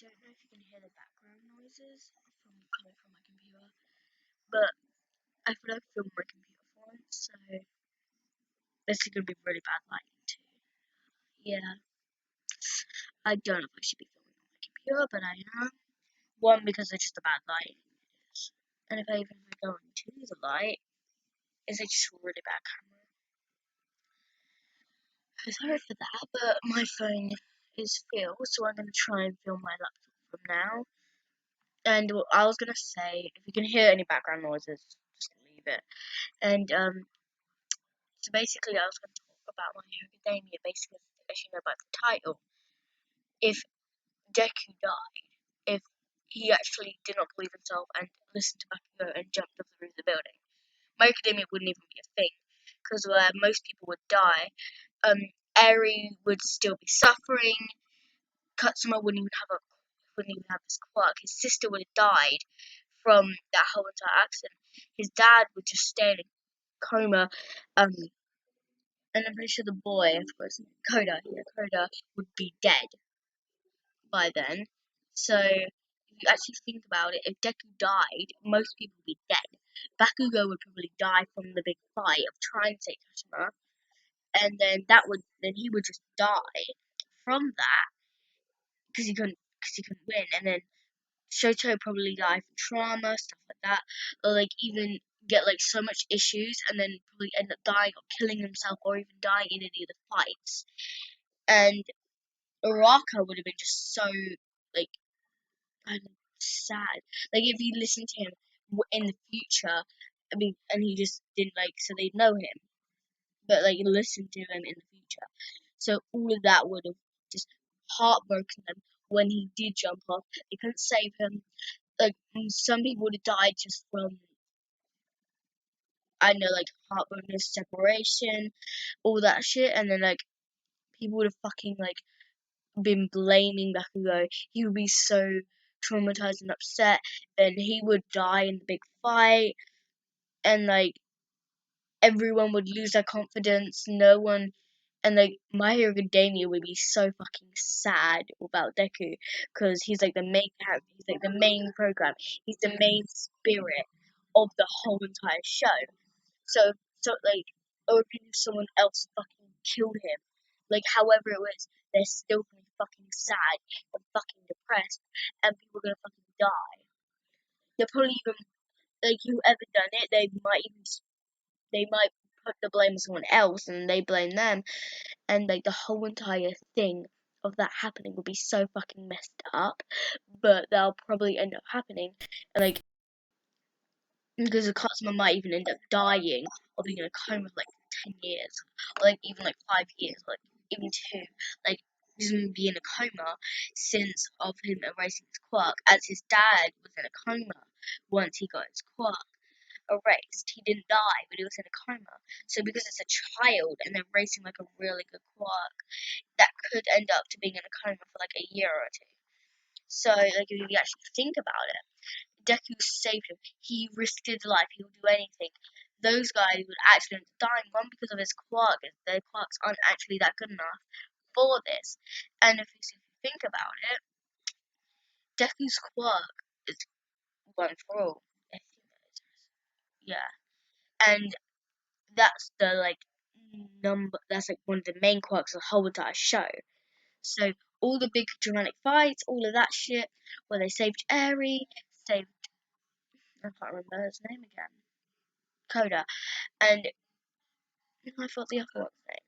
don't know if you can hear the background noises coming from my computer, but I feel like I filmed my computer for once, so this is gonna be really bad lighting too. Yeah, I don't know if I should be filming on my computer, but I am. One, because it's just a bad light, and if I even go into the light, it's like just a really bad camera. Sorry for that, but my phone is filled, so I'm gonna try and film my laptop from now. And I was gonna say, if you can hear any background noises, just leave it. And so basically, I was gonna talk about My Hero Academia. Basically, as you know by the title, if Deku died, if he actually did not believe himself and listened to Bakugo and jumped off the roof of the building, My Hero Academia wouldn't even be a thing, because where most people would die, Eri would still be suffering. Katsuma wouldn't even have his quirk. His sister would have died from that whole entire accident. His dad would just stay in a coma, and I'm pretty sure the boy, I forgot his name, Koda would be dead by then. So if you actually think about it, if Deku died, most people would be dead. Bakugo would probably die from the big fight of trying to save Kashima, and then he would just die from that because he couldn't win, and then Shoto probably die from trauma, stuff like that, or like even get like so much issues and then probably end up dying or killing himself or even dying in any of the fights. And Uraka would have been just so like kind of sad. Like if you listen to him in the future, I mean, and he just didn't like, so they'd know him, but like listen to him in the future. So all of that would have just heartbroken them when he did jump off. They couldn't save him. Like some people would have died just from I don't know, like heartbroken separation, all that shit, and then like people would have fucking like been blaming Bakugo. He would be so traumatized and upset, and he would die in the big fight, and like everyone would lose their confidence. No one, and like My Hero Academia would be so fucking sad about Deku because he's like the main character. He's like the main program. He's the main spirit of the whole entire show. So, like, or if someone else fucking killed him, like, however it was, they're still gonna be fucking sad and fucking depressed, and people are gonna fucking die. They're probably even, like, whoever done it, they might put the blame on someone else, and they blame them, and, like, the whole entire thing of that happening would be so fucking messed up, but they'll probably end up happening, and, like, because the customer might even end up dying or being in a coma for like 10 years, or like even like 5 years, or like even two. Like, he's going to be in a coma since of him erasing his quirk, as his dad was in a coma once he got his quirk erased. He didn't die, but he was in a coma. So because it's a child and they're erasing like a really good quirk, that could end up to being in a coma for like a year or two. So like if you actually think about it, Deku saved him. He risked his life. He would do anything. Those guys would actually end up dying, one because of his quirk. Their quirks aren't actually that good enough for this. And if you think about it, Deku's quirk is one for all. Yeah, and that's the like number. That's like one of the main quirks of the whole entire show. So all the big dramatic fights, all of that shit, where they saved Eri, saved I can't remember his name again, Koda, and I forgot the other one's name.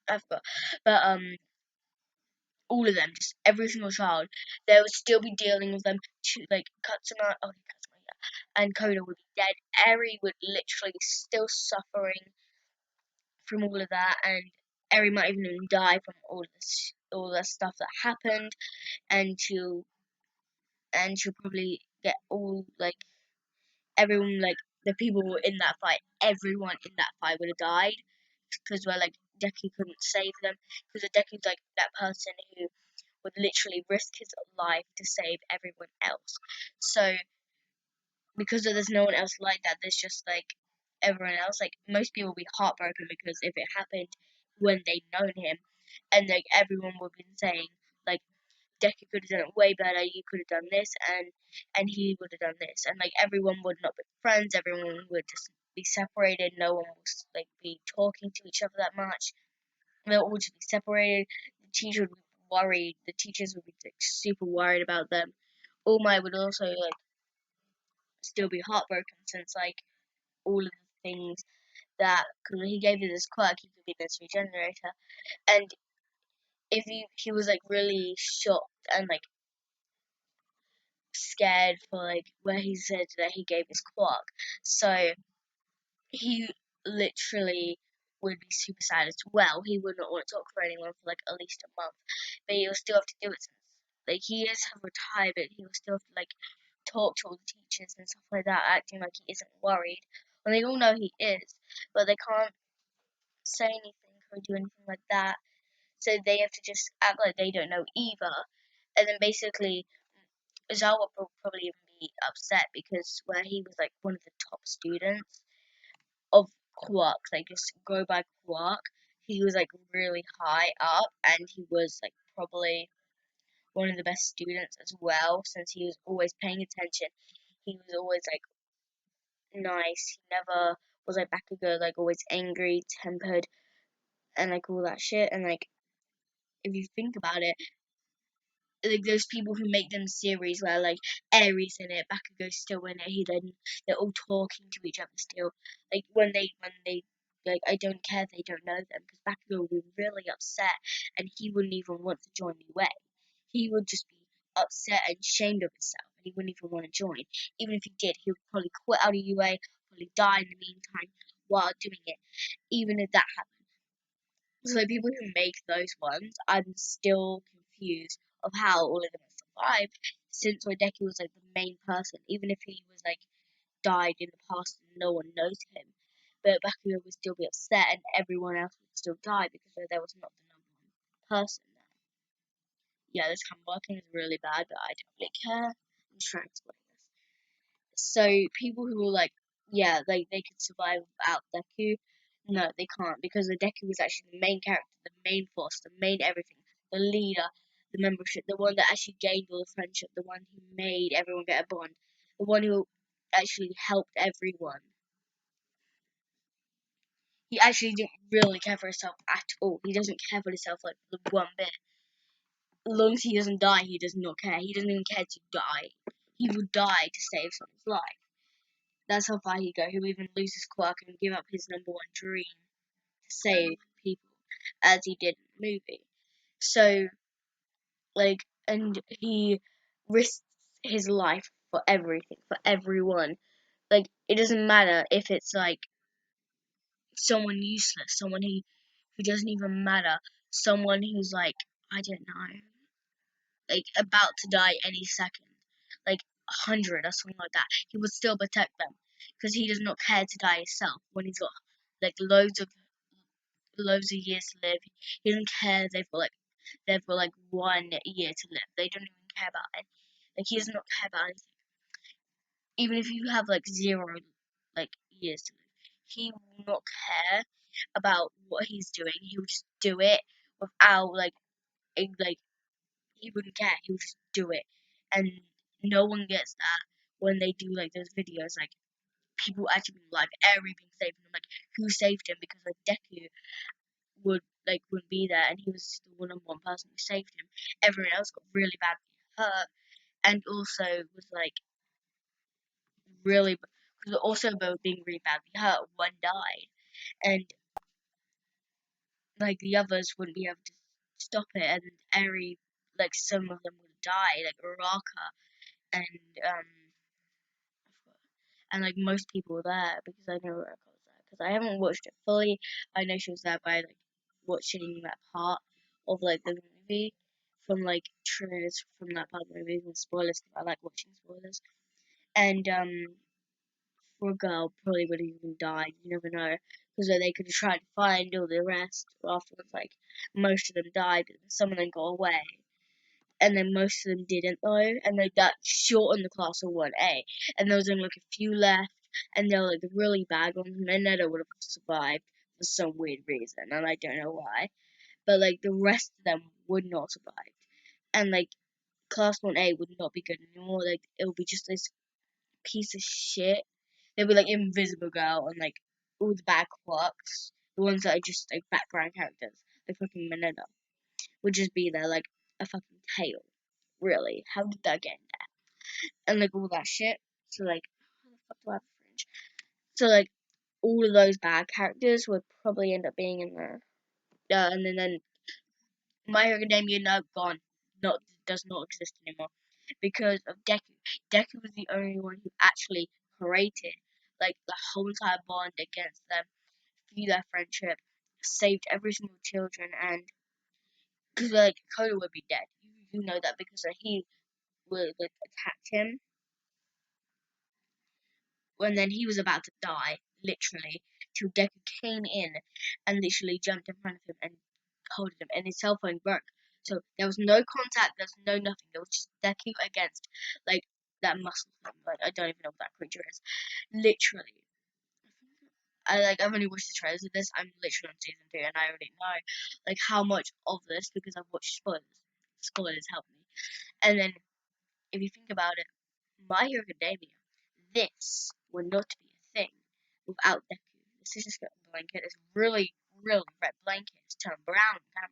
I forgot. But all of them, just every single child, they would still be dealing with them to like Katsuma, yeah, and Koda would be dead. Eri would literally still suffering from all of that, and Eri might even die from all the stuff that happened, and she'll probably get all like everyone like the people in that fight, everyone in that fight would have died because we're like Deku couldn't save them because Deku's like that person who would literally risk his life to save everyone else. So because there's no one else like that, there's just like everyone else. Like most people would be heartbroken because if it happened when they'd known him, and like everyone would be saying like Deku could have done it way better. You could have done this, and he would have done this, and like everyone would not be friends. Everyone would just be separated. No one would like be talking to each other that much. They'll all just be separated. The teacher would be worried. The teachers would be like, super worried about them. All Might would also like still be heartbroken since like all of the things that because he gave you this quirk, he could be this regenerator, and if he was like really shocked and like scared for like where he said that he gave his quirk, so he literally would be super sad as well. He would not want to talk for anyone for like at least a month, but he will still have to do it since like he is retired, but he will still have to like talk to all the teachers and stuff like that, acting like he isn't worried. And they all know he is, but they can't say anything or do anything like that. So they have to just act like they don't know either. And then basically, Zawa will probably even be upset because where he was like one of the top students of Quark, like just go by Quark, he was like really high up and he was like probably one of the best students as well since he was always paying attention. He was always like nice. He never was like Bakugo, like always angry, tempered, and like all that shit. And like if you think about it, like those people who make them series where like Aries in it, Bakugo's still in it. They're all talking to each other still. Like when they like I don't care if they don't know them because Bakugo would be really upset and he wouldn't even want to join UA. He would just be upset and ashamed of himself and he wouldn't even want to join. Even if he did, he would probably quit out of UA, probably die in the meantime while doing it. Even if that happened. So like people who make those ones, I'm still confused of how all of them have survived since Hideki was like the main person, even if he was like died in the past and no one knows him. But Bakugo would still be upset and everyone else would still die because there was not the number one person there. Yeah, this hand working is really bad, but I don't really care. I'm just trying to explain this. So people who were like, yeah, like they could survive without Deku, no, they can't because the Deku was actually the main character, the main force, the main everything, the leader, the membership, the one that actually gained all the friendship, the one who made everyone get a bond, the one who actually helped everyone. He actually didn't really care for himself at all. He doesn't care for himself like the one bit. As long as he doesn't die, he does not care. He doesn't even care to die. He would die to save someone's life. That's how far he go. He'll even lose his quirk and give up his number one dream to save people, as he did in the movie. So, like, and he risks his life for everything, for everyone. Like, it doesn't matter if it's like someone useless, someone who doesn't even matter, someone who's like, I don't know, like about to die any second, like 100 or something like that. He would still protect them because he does not care to die himself when he's got like loads of years to live. He doesn't care they've got like 1 year to live. They don't even care about it. Like he does not care about anything. Even if you have like zero like years to live, he will not care about what he's doing. He will just do it without like he wouldn't care. He would just do it, and no one gets that when they do like those videos. Like people actually being like Eri being saved, and I'm like, who saved him? Because like Deku wouldn't be there, and he was the number one person who saved him. Everyone else got really badly hurt, and also was like really because also about being really badly hurt. One died, and like the others wouldn't be able to stop it, and Eri like some of them would die, like Uraka and and like most people were there because I know Uraka was there because I haven't watched it fully. I know she was there by like watching that part of like the movie from like trailers from that part of the movie and spoilers because I like watching spoilers. And for a girl probably would have even died. You never know because they could have tried to find all the rest afterwards. Like most of them died, but some of them got away and then most of them didn't though, and like that shortened the class of 1A, and there was only like a few left, and they were like the really bad ones, and Netta would have survived for some weird reason, and I don't know why, but like the rest of them would not survive, and like Class 1A would not be good anymore. Like it would be just this piece of shit. There'd be like Invisible Girl and like all the bad quirks, the ones that are just like background characters, like fucking Manila, would just be there like a fucking tail. Really, how did that get in there? And like all that shit. So like, how the fuck do I have a fringe? So like all of those bad characters would probably end up being in there. And then My Hero Academia now gone, not does not exist anymore because of Deku. Deku was the only one who actually created like the whole entire bond against them, through their friendship, saved every single children, and because like Koda would be dead, you know that because he would like attack him when then he was about to die, literally, till Deku came in and literally jumped in front of him and holding him, and his cell phone broke. So there was no contact, there's no nothing. There was just Deku against like that muscle thing. Like I don't even know what that creature is. Literally. I've only watched the trailers of this. I'm literally on season 2 and I already know like how much of this because I've watched spoilers. Spoilers help me. And then if you think about it, My Hero Academia, this would not be a thing without Deku. This is just a blanket. It's really, really red blanket. It's turned brown on camera.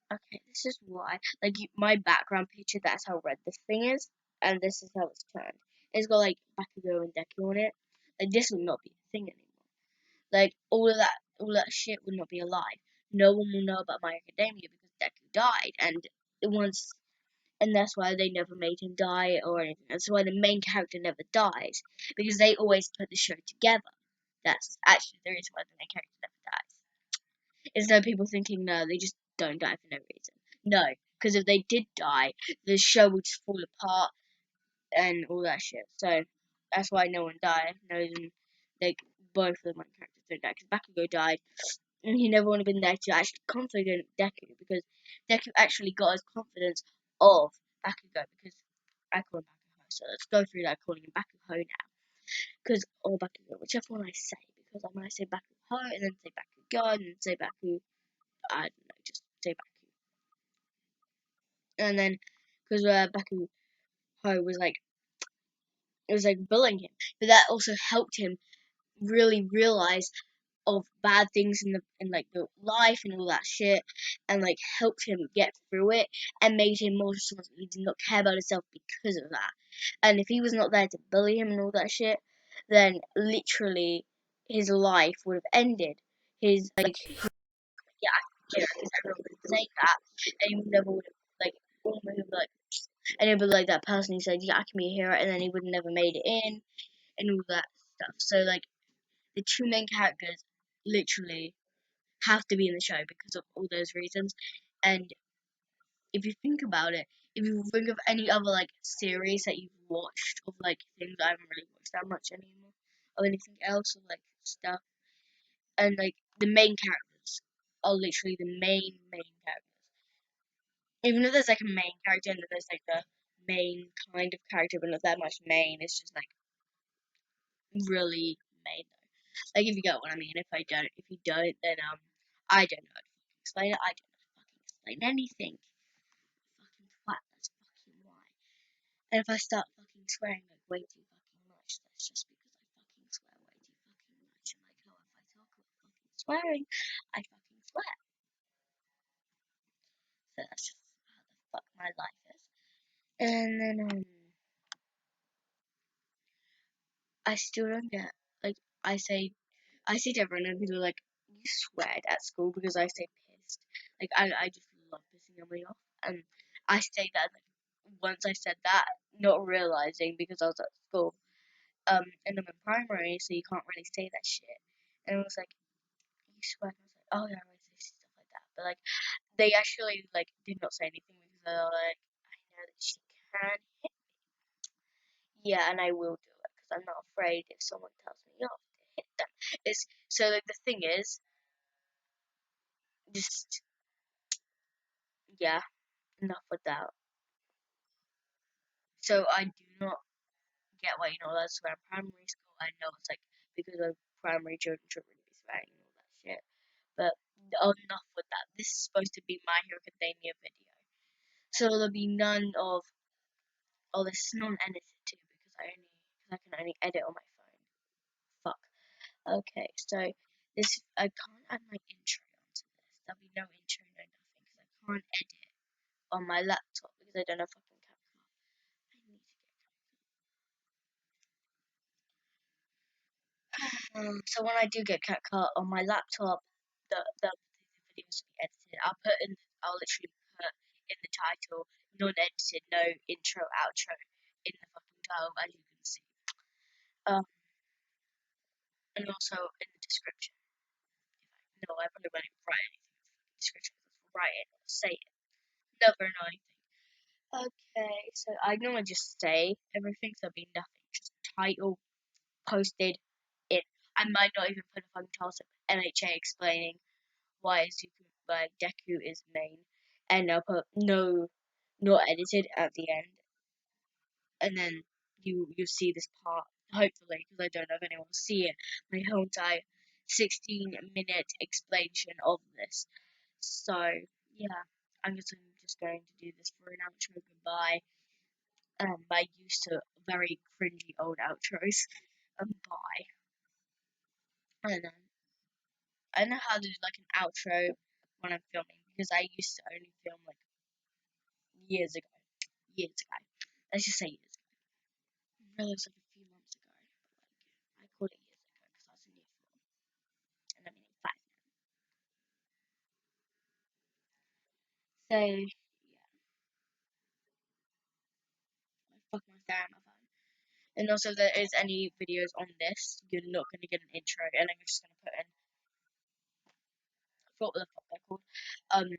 Okay, this is why. Like my background picture, that's how red this thing is, and this is how it's turned. It's got like Bakugo and Deku on it. Like this would not be a thing anymore. Like all that shit would not be alive. No one will know about My Hero Academia because Deku died, and once and that's why they never made him die or anything. That's why the main character never dies because they always put the show together. That's actually the reason why the main character never dies. Instead of people thinking no, they just don't die for no reason. No, because if they did die, the show would just fall apart and all that shit. So that's why no one died. No, like both of the main characters don't die because Bakugo died and he never would have been there to actually confident Deku because Deku actually got his confidence of Bakugo because I call him Bakugo. So let's go through that calling him Bakugo now. Because or Bakugo, whichever one I say, because I might say Bakugo and then say Bakugo and then say Baku I don't know, just say Baku. And then because Bakugo was like it was like bullying him. But that also helped him really realize of bad things in like the life and all that shit and like helped him get through it and made him more responsible. He did not care about himself because of that. And if he was not there to bully him and all that shit, then literally his life would have ended. His like yeah, because everyone would say that and he never would have like almost like and it would be like that person who said, yeah, I can be a hero and then he would have never made it in and all that stuff. So like the two main characters literally have to be in the show because of all those reasons. And if you think about it, if you think of any other like series that you've watched of like things I haven't really watched that much anymore, or anything else of like stuff, and like the main characters are literally the main characters. Even if there's like a main character and then there's like the main kind of character, but not that much main, it's just like really main. Like if you get what I mean. If you don't, then I don't know how to fucking explain it. I don't know how to fucking explain anything. Fucking twat. That's fucking why. And if I start fucking swearing like way too fucking much, that's just because I fucking swear way too fucking much. And like how if I talk about fucking swearing, I fucking swear. So that's just how the fuck my life is. And then I still don't get like I say to everyone and people are like, you sweared at school because I say pissed. Like I just love pissing somebody off. And I say that like once I said that, not realizing because I was at school. And I'm in primary, so you can't really say that shit. And it was like, you swear? And I was like, oh yeah, I say stuff like that. But like they actually like did not say anything because they were like, I know that she can hit. Yeah, and I will do it because I'm not afraid if someone tells me off to hit them. It's so like the thing is, just yeah, enough with that. So I do not get why that's why primary school. I know it's like because of primary children should really be swearing and all that shit. But enough with that. This is supposed to be My Hero Academia video. So there'll be none of. Oh, this is non-edited too because I can only edit on my phone. Fuck. Okay, so this I can't add my intro onto this. There'll be no intro, no nothing because I can't edit on my laptop because I don't have fucking CapCut. I need to get. So when I do get CapCut on my laptop, the videos will be edited. I'll literally put in the title, non-edited, no intro, outro in the fucking title, as you can see. Um, and also in the description. No, I probably won't even write anything in the description. Write it or say it. Never know anything. Okay, so I normally just say everything, so there'll be nothing. Just title posted in. I might not even put a fucking title. MHA explaining why Deku is main, and I'll put no, not edited at the end, and then you see this part hopefully because I don't know if anyone will see it. My whole entire 16-minute explanation of this. So yeah, I'm just going to do this for an outro goodbye. I used to very cringy old outros. Bye. I don't know. I don't know how to do like an outro when I'm filming because I used to only film like years ago. Years ago. Let's just say years ago. Really, it was like a few months ago. But like I called it years ago because I was in year four, and I'm in year five now. So yeah, I fuck my phone, my phone. And also, if there is any videos on this, you're not going to get an intro, and I'm just going to put in. I forgot what the fuck they're called. Um,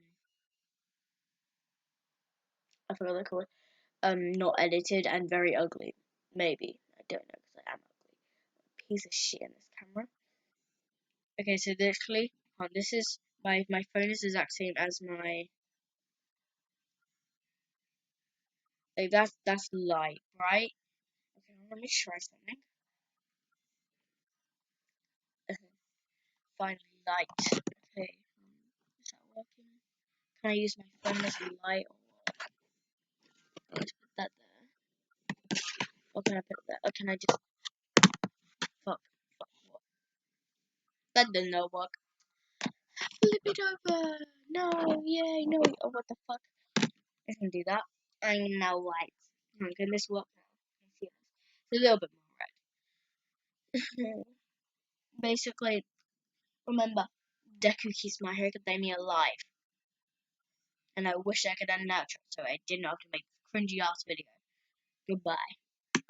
I forgot what they're called. Not edited and very ugly. Maybe I don't know because I am ugly. Piece of shit in this camera. Okay, so literally, this is my phone is the exact same as my. Like that's light, right? Okay, let me try something. Finally, light. Okay, is that working? Can I use my phone as a light or what? Let's put that there. Or can I put that? Or can I just fuck? Fuck what? That did not work. Flip it over. No, yay, no. Oh, what the fuck? I can do that. I'm now white. Can this work now? Can you see this? It's a little bit more red. Basically, remember, Deku keeps my hair because me alive. And I wish I could end an outro so I didn't have to make this cringy ass video. Goodbye.